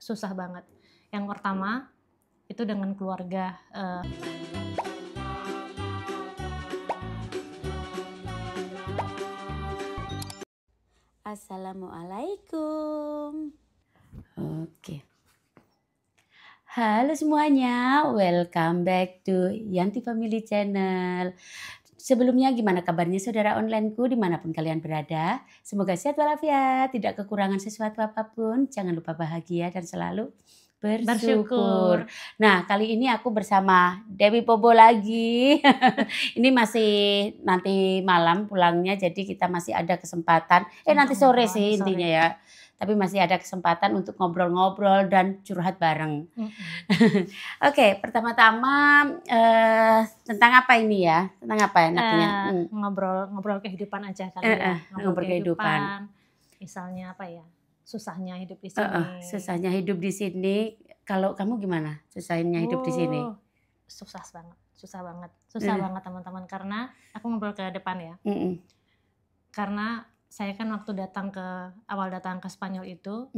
susah banget. Yang pertama itu dengan keluarga. Assalamualaikum. Oke. Halo semuanya, welcome back to Yanti Family Channel. Sebelumnya gimana kabarnya saudara onlineku dimanapun kalian berada? Semoga sehat walafiat, tidak kekurangan sesuatu apapun. Jangan lupa bahagia dan selalu bersyukur. Nah, kali ini aku bersama Dewi Pobo lagi. Ini masih nanti malam pulangnya, jadi kita masih ada kesempatan. Nanti sore sih intinya ya. Tapi masih ada kesempatan untuk ngobrol-ngobrol dan curhat bareng. Oke, pertama-tama tentang apa ini ya? Tentang apa enaknya? Ngobrol kehidupan aja kali ya. Ngobrol kehidupan. Misalnya apa ya? Susahnya hidup di sini. Susahnya hidup di sini. Kalau kamu gimana? Susahnya hidup di sini? Susah banget teman-teman. Karena aku ngobrol ke depan ya. Karena saya kan waktu awal datang ke Spanyol itu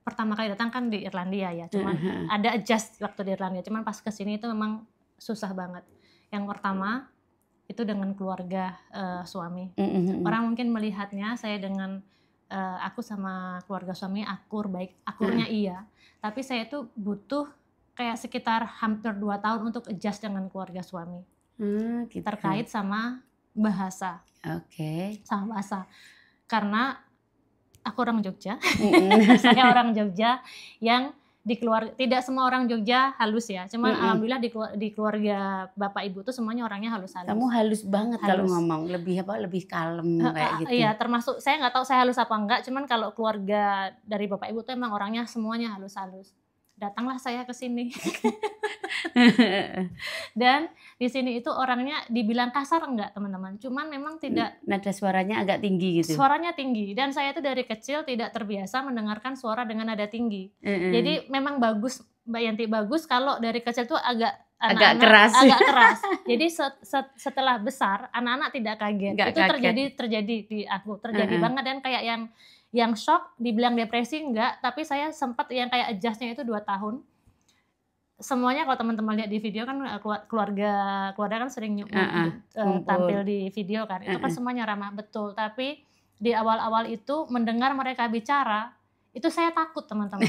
pertama kali datang kan di Irlandia ya. Cuman ada adjust waktu di Irlandia. Cuman pas kesini itu memang susah banget. Yang pertama itu dengan keluarga suami. Orang mungkin melihatnya saya dengan aku sama keluarga suami akurnya iya. Tapi saya tuh butuh kayak sekitar hampir 2 tahun untuk adjust dengan keluarga suami. Gitu. Terkait sama bahasa. Sama bahasa. Karena aku orang Jogja. Saya orang Jogja yang tidak semua orang Jogja halus ya. Cuman alhamdulillah di keluarga bapak ibu tuh semuanya orangnya halus-halus. Kamu halus banget kalau ngomong, lebih kalem kayak gitu. Iya, termasuk saya nggak tahu saya halus apa enggak, cuman kalau keluarga dari bapak ibu tuh emang orangnya semuanya halus-halus. Datanglah saya ke sini. Dan di sini itu orangnya dibilang kasar enggak, teman-teman. Cuman memang tidak, nada suaranya agak tinggi gitu. Suaranya tinggi dan saya itu dari kecil tidak terbiasa mendengarkan suara dengan nada tinggi. Jadi memang bagus Mbak Yanti, bagus kalau dari kecil tuh agak keras. Jadi setelah besar anak-anak tidak kaget. Itu terjadi di aku, terjadi banget. Dan kayak yang shock, dibilang depresi enggak, tapi saya sempat yang kayak adjustnya itu 2 tahun. Semuanya kalau teman-teman lihat di video kan keluarga kan sering tampil di video kan, itu kan semuanya ramah betul. Tapi di awal-awal itu mendengar mereka bicara itu saya takut, teman-teman.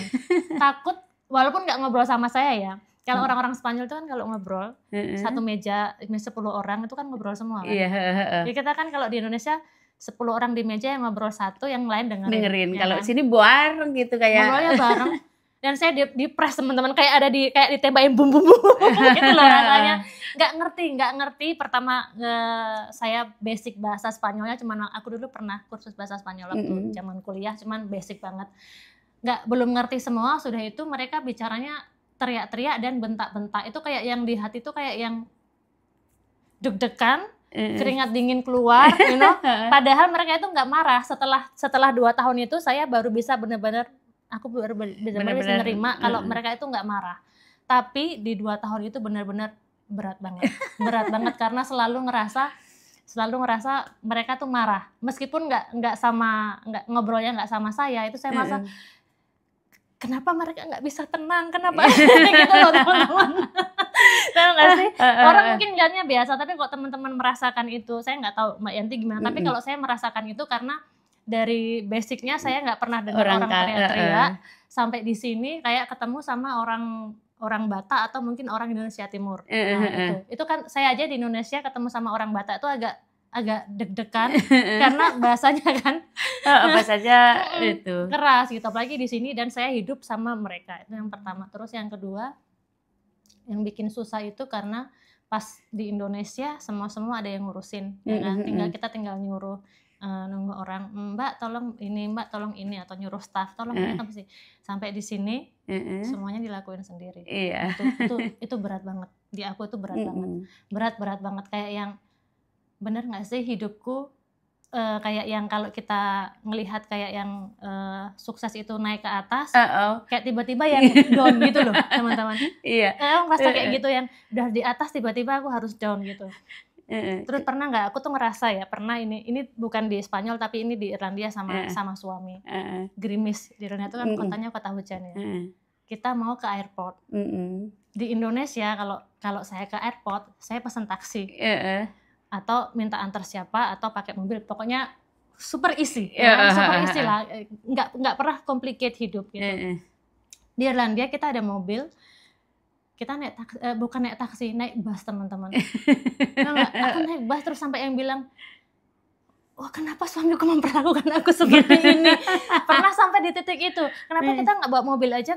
Takut walaupun nggak ngobrol sama saya ya. Kalau orang-orang Spanyol itu kan kalau ngobrol satu meja 10 orang itu kan ngobrol semua kan. Jadi kita kan kalau di Indonesia 10 orang di meja yang ngobrol satu, yang lain dengerin. Ya kalau kan? Sini bareng gitu kayak ngobrolnya bareng. Dan saya di press, teman-teman, kayak ditembakin bum gitu loh rasanya. Nggak ngerti. Pertama saya basic bahasa Spanyolnya, cuman aku dulu pernah kursus bahasa Spanyol waktu zaman kuliah, cuman basic banget. Belum ngerti semua. Sudah itu mereka bicaranya teriak-teriak dan bentak-bentak. Itu kayak yang di hati itu kayak yang deg-degan, keringat dingin keluar, you know. Padahal mereka itu nggak marah. Setelah 2 tahun itu saya baru bisa benar-benar bisa menerima kalau mereka itu nggak marah. Tapi di 2 tahun itu benar-benar berat banget karena selalu ngerasa mereka tuh marah. Meskipun nggak ngobrolnya nggak sama saya, itu saya merasa kenapa mereka nggak bisa tenang, kenapa gitu loh, teman-teman. Tahu nggak sih? Orang mungkin lihatnya biasa, tapi kok teman-teman merasakan itu, saya nggak tahu Mbak Yanti gimana. Tapi kalau saya merasakan itu karena dari basicnya saya nggak pernah dengar orang teriak-teriak. Sampai di sini kayak ketemu sama orang Batak atau mungkin orang Indonesia Timur. Itu kan saya aja di Indonesia ketemu sama orang Batak itu agak deg-degan karena bahasanya kan bahasanya itu keras gitu, apalagi di sini, dan saya hidup sama mereka. Itu yang pertama. Terus yang kedua yang bikin susah itu karena pas di Indonesia semua ada yang ngurusin, ya kan? Kita tinggal nyuruh, nunggu orang, Mbak tolong ini, atau nyuruh staff tolong ini apa sih. Sampai di sini semuanya dilakuin sendiri. Itu berat banget di aku, itu berat banget kayak yang bener nggak sih hidupku, kayak yang kalau kita ngelihat kayak yang sukses itu naik ke atas, kayak tiba-tiba yang down gitu loh, teman-teman. Merasa kayak gitu, yang udah di atas tiba-tiba aku harus down gitu. Terus pernah nggak, aku tuh ngerasa ya, pernah ini bukan di Spanyol tapi ini di Irlandia sama suami. Gerimis, di Irlandia itu kan kotanya kota hujan ya. Kita mau ke airport. Di Indonesia kalau saya ke airport, saya pesan taksi. Atau minta antar siapa atau pakai mobil. Pokoknya super easy. Super easy lah. Nggak pernah complicate hidup gitu. Di Irlandia kita ada mobil. Kita bukan naik taksi, naik bus teman-teman. Aku naik bus terus sampai yang bilang, wah kenapa suamiku memperlakukan aku seperti ini? Pernah sampai di titik itu. Kenapa kita nggak bawa mobil aja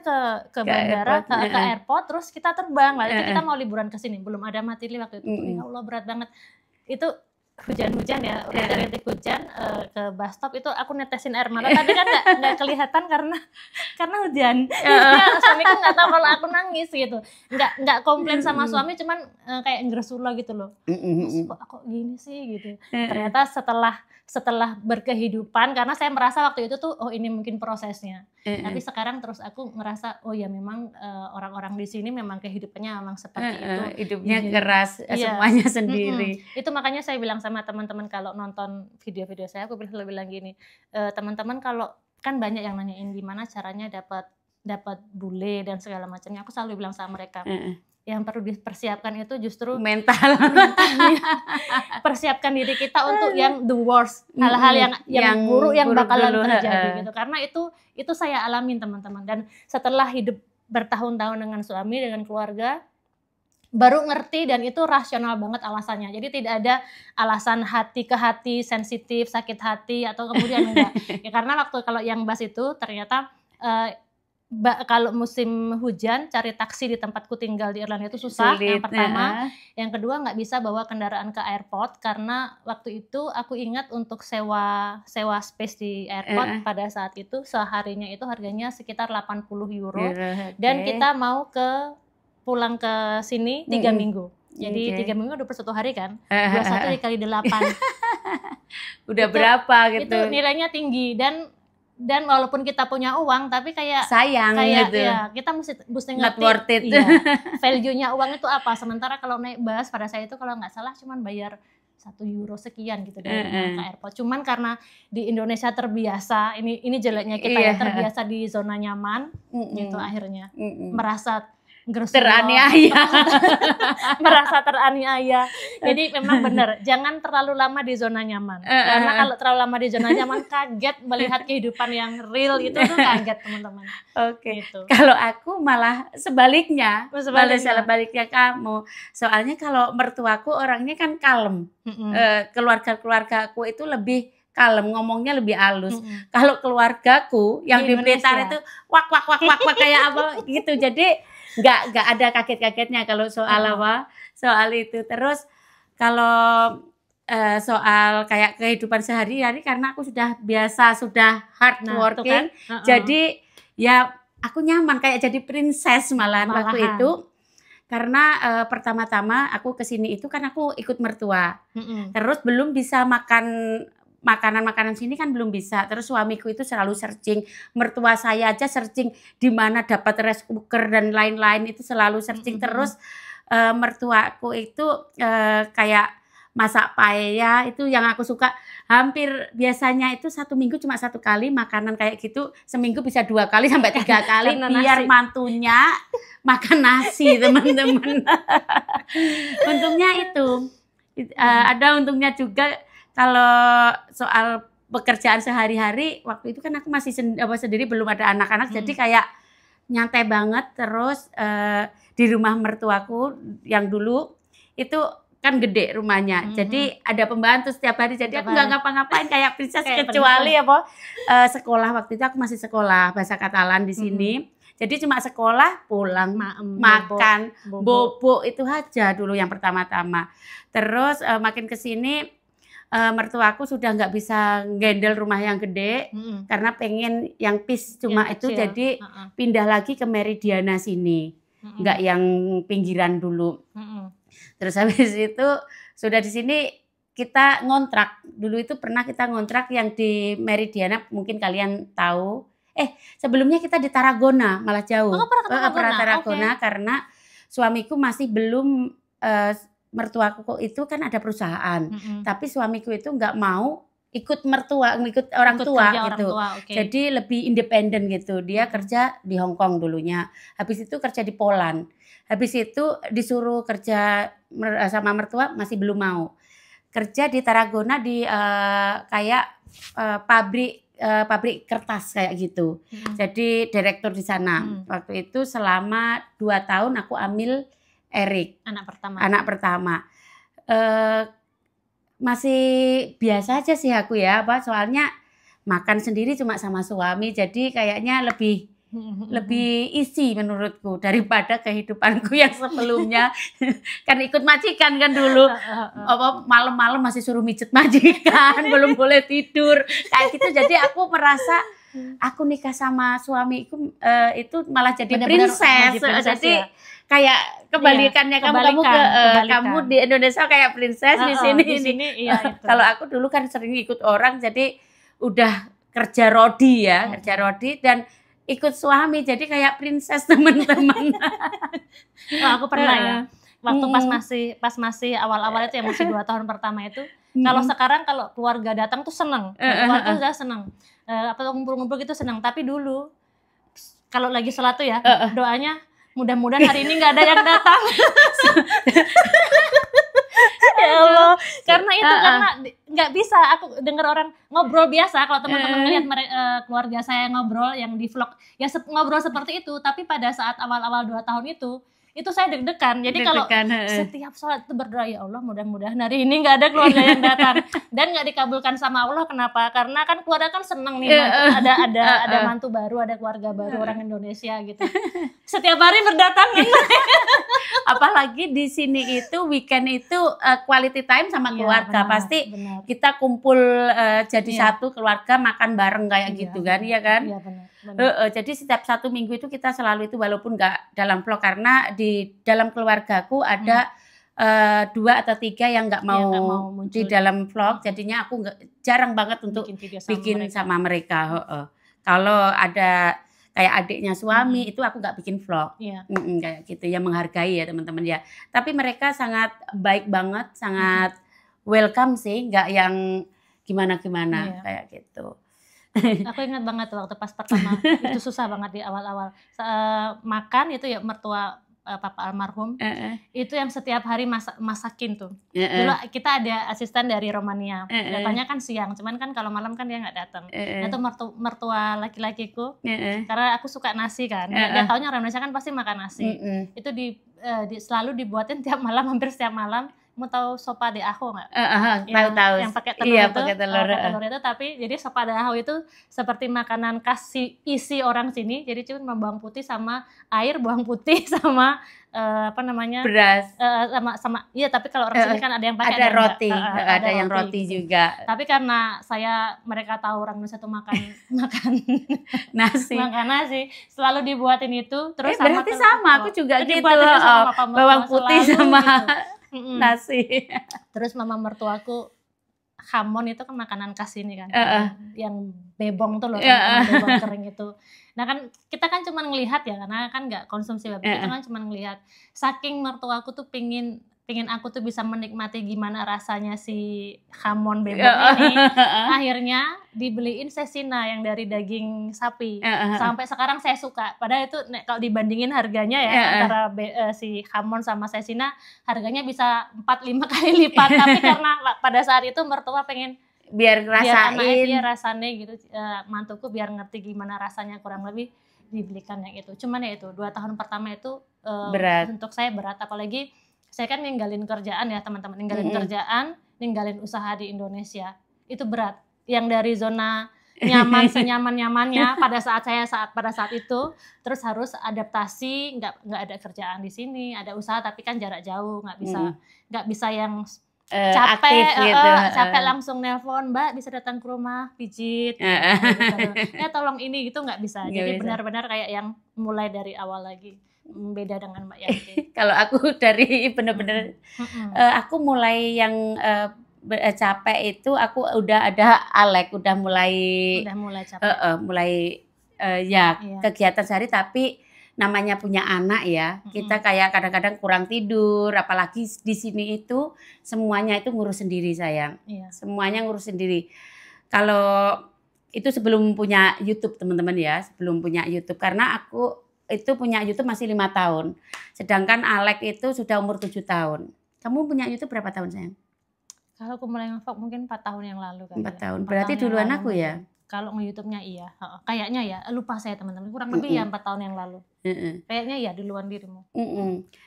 ke bandara, ke airport, terus kita terbang. Lalu kita mau liburan ke sini, belum ada materi waktu itu. Ya Allah berat banget. Itu hujan-hujan ya, udah rintik hujan ke bus stop itu aku netesin air mata. Tapi kan nggak kelihatan karena hujan. Suamiku nggak tahu kalau aku nangis gitu. Nggak komplain sama suami, cuman kayak ngeresula gitu loh. Kok gini sih gitu. Ternyata setelah berkehidupan, karena saya merasa waktu itu tuh ini mungkin prosesnya. Tapi sekarang terus aku ngerasa ya memang orang-orang di sini memang kehidupannya memang seperti itu. Hidupnya keras, semuanya sendiri. Itu makanya saya bilang sama teman-teman kalau nonton video-video saya, aku selalu bilang gini, teman-teman kalau kan banyak yang nanyain gimana caranya dapat bule dan segala macamnya. Aku selalu bilang sama mereka. Yang perlu dipersiapkan itu justru mentalnya. Persiapkan diri kita untuk yang the worst, hal-hal yang buruk yang bakalan terjadi gitu. Karena itu saya alamin teman-teman. Dan setelah hidup bertahun-tahun dengan suami, dengan keluarga, baru ngerti dan itu rasional banget alasannya. Jadi tidak ada alasan hati ke hati, sensitif, sakit hati atau kemudian enggak. Ya karena kalau yang bus itu ternyata kalau musim hujan cari taksi di tempatku tinggal di Irlandia itu susah. Sulit, yang pertama, yang kedua nggak bisa bawa kendaraan ke airport karena waktu itu aku ingat untuk sewa space di airport pada saat itu seharinya itu harganya sekitar 80 euro dan kita mau pulang ke sini 3 minggu. Jadi 3 minggu 21 hari kan, 21 dikali 8. Udah berapa gitu. Itu nilainya tinggi dan walaupun kita punya uang tapi kayak sayang gitu. Ya, kita mesti ngerti not worth it. Value-nya uang itu apa. Sementara kalau naik bus pada saya itu kalau nggak salah cuman bayar 1 euro sekian gitu dari ke airport. Cuman karena di Indonesia terbiasa, ini jeleknya kita ya, terbiasa di zona nyaman gitu akhirnya merasa teraniaya. Merasa teraniaya. Jadi memang benar, jangan terlalu lama di zona nyaman. Karena kalau terlalu lama di zona nyaman kaget melihat kehidupan yang real itu tuh kaget teman-teman. Oke. Gitu. Kalau aku malah sebaliknya. Malah sebaliknya kamu. Soalnya kalau mertuaku orangnya kan kalem. Keluarga aku itu lebih kalem, ngomongnya lebih halus. Kalau keluargaku yang di Blitar itu wak kayak apa gitu. Jadi nggak ada kaget-kagetnya kalau soal itu. Terus kalau soal kayak kehidupan sehari-hari karena aku sudah hard working, jadi ya aku nyaman kayak jadi princess malahan waktu itu. Karena pertama-tama aku kesini itu kan aku ikut mertua, terus belum bisa makan makanan sini kan belum bisa. Terus suamiku itu selalu searching, mertua saya aja searching di mana dapat rice cooker dan lain-lain itu selalu searching. Terus mertuaku itu kayak masak paella itu yang aku suka. Hampir biasanya itu 1 minggu cuma 1 kali makanan kayak gitu, seminggu bisa 2 kali sampai 3 kali biar mantunya makan nasi teman-teman. Untungnya itu ada untungnya juga. Kalau soal pekerjaan sehari-hari, waktu itu kan aku masih sendiri, belum ada anak-anak, jadi kayak nyantai banget. Terus di rumah mertuaku yang dulu itu kan gede rumahnya, jadi ada pembantu setiap hari, jadi aku nggak ngapa-ngapain kayak princess kecuali sekolah. Waktu itu aku masih sekolah bahasa Katalan di sini. Jadi cuma sekolah, pulang, makan, bobo itu aja dulu yang pertama-tama. Terus makin kesini mertuaku sudah nggak bisa gendel rumah yang gede karena pengen yang pis cuma yang itu kecil. Jadi pindah lagi ke Meridiana sini, nggak yang pinggiran dulu. Terus habis itu sudah di sini kita ngontrak. Dulu itu pernah kita ngontrak yang di Meridiana, mungkin kalian tahu. Sebelumnya kita di Tarragona, malah jauh. Pernah Tarragona karena suamiku masih belum mertuaku itu kan ada perusahaan, tapi suamiku itu nggak mau ikut orang tua gitu. Jadi lebih independen gitu. Dia kerja di Hong Kong dulunya. Habis itu kerja di Poland. Habis itu disuruh kerja sama mertua masih belum mau. Kerja di Tarragona di kayak pabrik kertas kayak gitu. Jadi direktur di sana. Waktu itu selama 2 tahun aku ambil Erik, anak pertama. Masih biasa aja sih aku ya, soalnya makan sendiri cuma sama suami, jadi kayaknya lebih isi menurutku daripada kehidupanku yang sebelumnya. Kan ikut majikan kan dulu, malam-malam masih suruh mijet majikan, belum boleh tidur kayak gitu. Jadi aku merasa aku nikah sama suamiku itu malah jadi princess. Jadi ya? Kayak kebalikannya, kamu di Indonesia kayak princess, di sini. Iya, kalau aku dulu kan sering ikut orang, jadi udah kerja rodi dan ikut suami, jadi kayak princess teman-teman. Aku pernah ya, waktu pas masih awal-awal itu yang masih 2 tahun pertama itu. Kalau sekarang kalau keluarga datang tuh seneng, keluarga udah seneng, ngumpul-ngumpul gitu seneng. Tapi dulu kalau lagi sholat tuh ya doanya, mudah-mudahan hari ini nggak ada yang datang. Ya Allah, karena nggak bisa aku dengar orang ngobrol biasa. Kalau teman-teman melihat keluarga saya ngobrol yang di vlog, ya ngobrol seperti itu. Tapi pada saat awal-awal 2 tahun itu saya deg-degan. Jadi kalau setiap sholat itu berdoa, ya Allah mudah-mudahan hari ini nggak ada keluarga yang datang dan nggak dikabulkan sama Allah. Kenapa? Karena kan keluarga kan seneng nih, ada mantu baru, ada keluarga baru orang Indonesia gitu. Setiap hari berdatangan. Apalagi di sini itu weekend itu quality time sama keluarga, pasti kita kumpul jadi satu keluarga, makan bareng kayak gitu kan, iya kan? Iya, benar. Jadi setiap 1 minggu itu kita selalu itu, walaupun nggak dalam vlog, karena di dalam keluargaku ada 2 atau 3 yang nggak mau di dalam vlog, jadinya aku jarang banget untuk bikin sama mereka. Kalau ada kayak adiknya suami itu aku nggak bikin vlog, kayak gitu ya, menghargai ya teman-teman ya. Tapi mereka sangat baik banget, sangat welcome sih, nggak yang gimana-gimana kayak gitu. Aku ingat banget waktu pas pertama itu susah banget di awal-awal makan itu ya, mertua papa almarhum itu yang setiap hari masakin tuh. Dulu kita ada asisten dari Romania, datangnya kan siang, cuman kan kalau malam kan dia nggak datang. Itu mertua laki-lakiku, karena aku suka nasi kan, dia taunya orang Indonesia kan pasti makan nasi. Itu selalu dibuatin tiap malam, hampir setiap malam. Mau tahu sopa de ajo nggak? Tahu. Yang pakai telur, pakai telur itu. Tapi jadi sopa de ajo itu seperti makanan khas isi orang sini. Jadi cuma bawang putih sama air, bawang putih sama beras. Sama iya, tapi kalau orang sini kan ada yang pakai ada roti, ada yang roti gitu juga. Tapi karena mereka tahu orang Indonesia tuh makan nasi, selalu dibuatin itu. Terus berarti sama, aku juga gitu. Bawang putih sama nasi. Terus mama mertuaku, hamon itu kan makanan khas ini kan, yang bebong tuh loh, bebong kering itu. Nah kan kita kan cuma ngelihat ya, karena kan nggak konsumsi babi, kita kan cuma ngelihat. Saking mertuaku tuh pingin aku tuh bisa menikmati gimana rasanya si hamon bebong ini, akhirnya dibeliin sesina yang dari daging sapi. Sampai sekarang saya suka, padahal itu kalau dibandingin harganya ya antara si hamon sama sesina, harganya bisa 4-5 kali lipat. Tapi karena pada saat itu mertua pengen biar anaknya dia rasanya gitu, mantuku biar ngerti gimana rasanya, kurang lebih dibelikan yang itu. Cuman ya itu 2 tahun pertama itu berat. Untuk saya berat, apalagi saya kan ninggalin kerjaan ya teman-teman, ninggalin usaha di Indonesia, itu berat. Yang dari zona nyaman senyaman-nyamannya pada saat itu, terus harus adaptasi, nggak ada kerjaan di sini, ada usaha tapi kan jarak jauh, nggak bisa yang capek gitu. Capek langsung nelpon, Mbak bisa datang ke rumah pijit, gitu. Tolong ini gitu, nggak bisa. Jadi benar-benar kayak yang mulai dari awal lagi. Beda dengan Mbak Yanti. Kalau aku dari bener-bener aku mulai yang capek itu, aku udah ada Alek, udah mulai capek. Kegiatan sehari, tapi namanya punya anak ya, kita kayak kadang-kadang kurang tidur, apalagi di sini itu semuanya itu ngurus sendiri sayang. Iya. Semuanya ngurus sendiri. Kalau itu sebelum punya YouTube teman-teman ya, sebelum punya YouTube, karena aku itu punya YouTube masih 5 tahun. Sedangkan Alek itu sudah umur 7 tahun. Kamu punya YouTube berapa tahun sayang? Kalau aku mulai ngevlog mungkin 4 tahun yang lalu kali 4 ya. tahun. 4 Berarti tahun yang duluan lalu aku mungkin. ya? Kalau nge-YouTube-nya iya, kayaknya ya, lupa saya teman-teman. Kurang lebih ya 4 tahun yang lalu. Kayaknya ya duluan dirimu.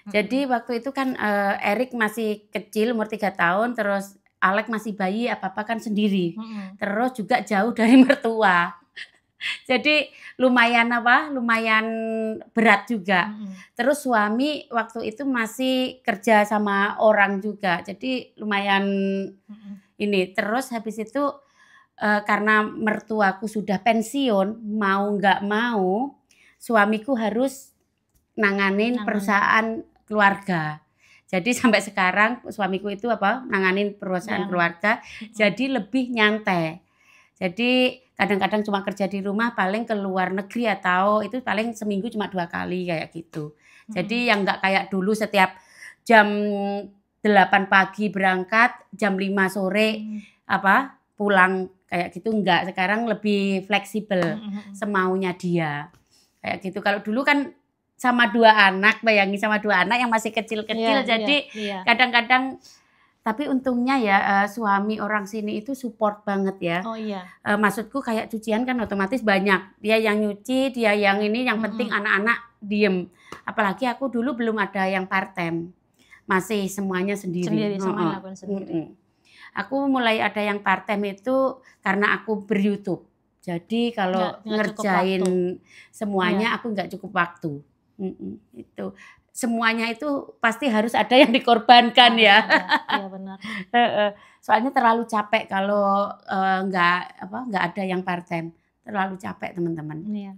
Jadi waktu itu kan Erik masih kecil umur 3 tahun, terus Alek masih bayi, apa-apa kan sendiri. Terus juga jauh dari mertua. Jadi lumayan berat juga. Terus suami waktu itu masih kerja sama orang juga. Jadi lumayan ini. Terus habis itu karena mertuaku sudah pensiun, mau nggak mau suamiku harus nanganin perusahaan keluarga. Jadi sampai sekarang suamiku itu nanganin perusahaan keluarga, jadi lebih nyantai. Jadi kadang-kadang cuma kerja di rumah, paling ke luar negeri atau itu paling seminggu cuma 2 kali kayak gitu. Jadi yang nggak kayak dulu setiap jam 8 pagi berangkat, jam 5 sore pulang kayak gitu, enggak. Sekarang lebih fleksibel, semaunya dia kayak gitu. Kalau dulu kan sama 2 anak, bayangin sama 2 anak yang masih kecil-kecil, jadi kadang-kadang. Tapi untungnya ya suami orang sini itu support banget ya. Oh iya. Maksudku kayak cucian kan otomatis banyak, dia yang nyuci, dia yang ini, yang penting anak-anak diem. Apalagi aku dulu belum ada yang part time, masih semuanya sendiri. Semuanya lakukan sendiri. Aku mulai ada yang part time itu karena aku ber-YouTube. Jadi kalau ngerjain semuanya aku nggak cukup waktu. Itu semuanya itu pasti harus ada yang dikorbankan ya. Iya benar. Soalnya terlalu capek kalau nggak ada yang part time. Terlalu capek teman-teman. Iya.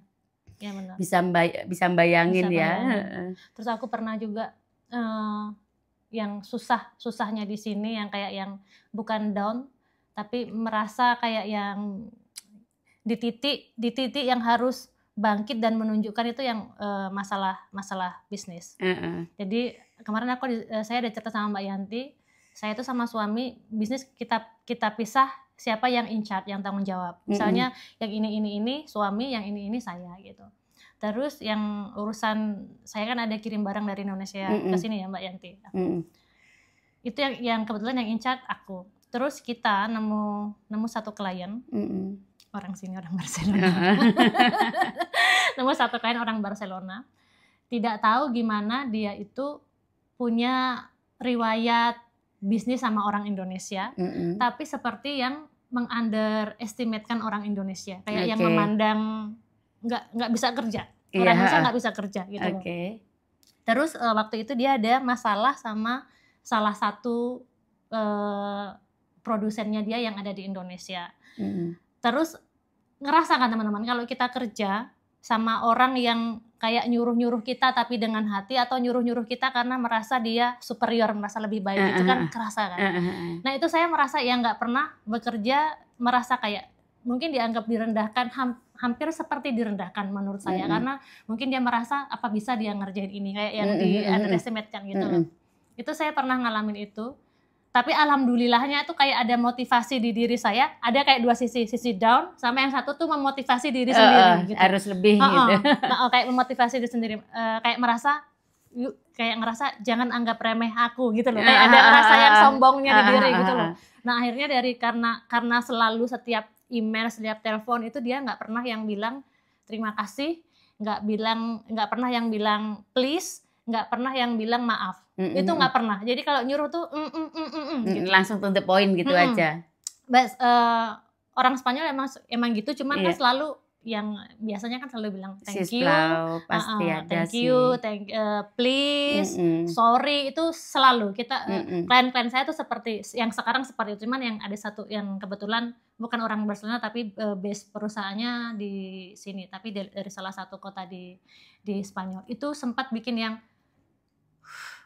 Iya benar. Bisa bayangin ya. Terus aku pernah juga yang susahnya di sini, yang kayak yang bukan down tapi merasa kayak yang di titik yang harus bangkit dan menunjukkan, itu yang masalah bisnis. Jadi kemarin saya ada cerita sama Mbak Yanti, saya tuh sama suami bisnis kita pisah, siapa yang in charge, yang tanggung jawab. Misalnya yang ini suami, yang ini saya gitu. Terus yang urusan saya kan ada kirim barang dari Indonesia ke sini ya Mbak Yanti. Itu yang kebetulan yang in charge aku. Terus kita nemu satu klien, orang sini, orang Barcelona. Nemu satu klien orang Barcelona. Tidak tahu gimana dia itu punya riwayat bisnis sama orang Indonesia, tapi seperti yang meng-underestimate-kan orang Indonesia, kayak yang memandang nggak bisa kerja. Orang Indonesia nggak bisa kerja gitu loh. Terus waktu itu dia ada masalah sama salah satu produsennya dia yang ada di Indonesia. Terus ngerasa kan teman-teman, kalau kita kerja sama orang yang kayak nyuruh-nyuruh kita tapi dengan hati, atau nyuruh-nyuruh kita karena merasa dia superior, merasa lebih baik, itu kan kerasa kan. Nah itu saya merasa yang nggak pernah bekerja merasa kayak mungkin dianggap direndahkan, hampir seperti direndahkan menurut saya, karena mungkin dia merasa apa bisa dia ngerjain ini, kayak yang di underestimate kan gitu loh. Itu saya pernah ngalamin itu. Tapi alhamdulillahnya itu kayak ada motivasi di diri saya, ada kayak 2 sisi down, sama yang satu tuh memotivasi diri sendiri gitu. Harus lebih gitu. Kayak memotivasi diri sendiri, kayak ngerasa jangan anggap remeh aku gitu loh. Kayak ada rasa yang sombongnya di diri gitu loh. Nah, akhirnya karena selalu setiap email, setiap telepon itu dia nggak pernah yang bilang terima kasih, nggak pernah yang bilang please, nggak pernah yang bilang maaf. Itu nggak pernah. Jadi kalau nyuruh tuh gitu. Langsung to the point gitu aja. Orang Spanyol emang gitu, cuman kan selalu yang biasanya kan selalu bilang thank you, pasti ada thank you, please, sorry, itu selalu kita klien-klien saya tuh seperti yang sekarang seperti itu. Cuman yang ada satu yang kebetulan bukan orang Barcelona tapi base perusahaannya di sini, tapi dari salah satu kota di Spanyol, itu sempat bikin yang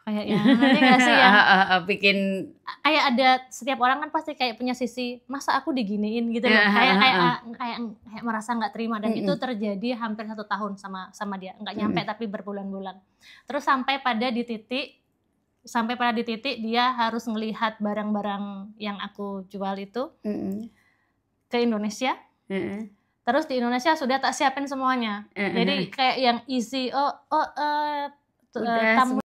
kayak yang nanti nggak sih yang bikin kayak ada setiap orang kan pasti kayak punya sisi masa aku diginiin gitu loh, kayak merasa nggak terima, dan itu terjadi hampir 1 tahun sama dia, nggak nyampe tapi berbulan-bulan. Terus sampai pada di titik dia harus ngelihat barang-barang yang aku jual itu ke Indonesia. Terus di Indonesia sudah tak siapin semuanya, jadi kayak yang easy, tamu.